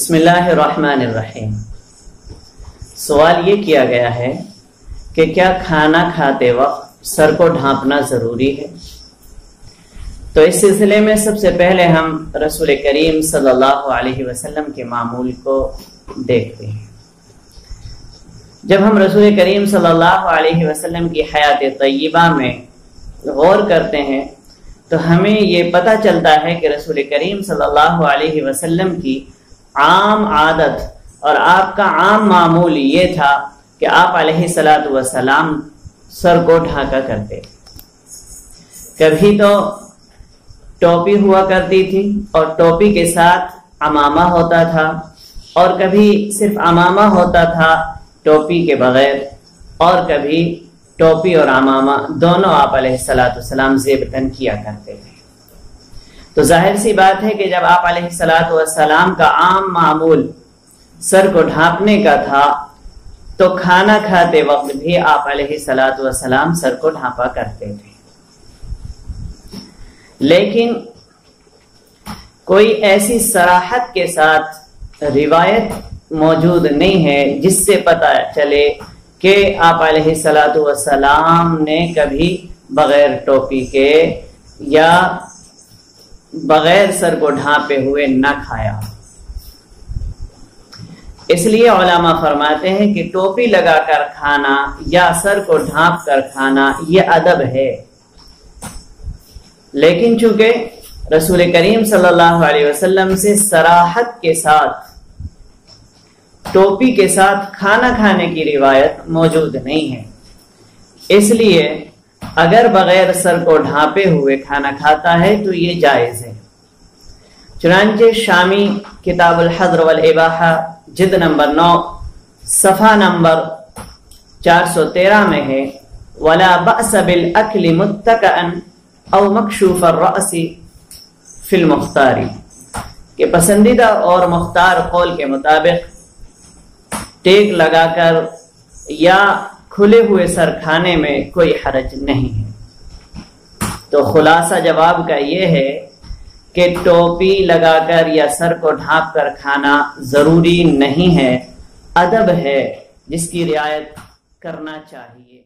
بسم اللہ الرحمن الرحیم۔ سوال یہ کیا گیا ہے کہ کیا کھانا کھاتے وقت سر کو ڈھانپنا ضروری ہے؟ تو اس سلسلے میں سب سے پہلے ہم رسول کریم صلی اللہ علیہ وسلم کے معمول کو دیکھتے ہیں۔ جب ہم رسول کریم صلی اللہ علیہ وسلم کی حیات طیبہ میں غور کرتے ہیں تو ہمیں یہ پتہ چلتا ہے کہ رسول کریم صلی اللہ علیہ وسلم کی عام عادت اور آپ کا عام معمول یہ تھا کہ آپ علیہ الصلاۃ والسلام سر کو ڈھانکا کرتے۔ کبھی تو ٹوپی ہوا کرتی تھی اور ٹوپی کے ساتھ عمامہ ہوتا تھا، اور کبھی صرف عمامہ ہوتا تھا ٹوپی کے بغیر، اور کبھی ٹوپی اور عمامہ دونوں آپ علیہ الصلاۃ والسلام زیب تن کیا کرتے تھے۔ تو ظاہر سی بات ہے کہ جب آپ علیہ الصلاۃ والسلام کا عام معمول سر کو ڈھانپنے کا تھا تو کھانا کھاتے وقت بھی آپ علیہ الصلاۃ والسلام سر کو ڈھانپا کرتے تھے۔ لیکن کوئی ایسی صراحت کے ساتھ روایت موجود نہیں ہے جس سے پتہ چلے کہ آپ علیہ الصلاۃ والسلام نے کبھی بغیر ٹوپی کے یا بغیر سر کو ڈھانپے ہوئے نہ کھایا۔ اس لیے علماء فرماتے ہیں کہ ٹوپی لگا کر کھانا یا سر کو ڈھانپ کر کھانا یہ ادب ہے، لیکن چونکہ رسول کریم صلی اللہ علیہ وسلم سے صراحت کے ساتھ ٹوپی کے ساتھ کھانا کھانے کی روایت موجود نہیں ہے، اس لیے اگر بغیر سر کو ڈھانپے ہوئے کھانا کھاتا ہے تو یہ جائز ہے۔ چنانچہ شامی کتاب الحضر والاباحہ جلد نمبر 9 صفحہ نمبر 413 میں ہے وَلَا بَأْسَ بِالْأَكْلِ مُتَّكَأً أَوْ مَكْشُوفَ الرَّأْسِ فِي الْمُخْتَارِ، کہ پسندیدہ اور مختار قول کے مطابق ٹیک لگا کر یا کھلے ہوئے سر کھانے میں کوئی حرج نہیں ہے۔ تو خلاصہ جواب کا یہ ہے کہ ٹوپی لگا کر یا سر کو ڈھانپ کر کھانا ضروری نہیں ہے، ادب ہے جس کی رعایت کرنا چاہیے۔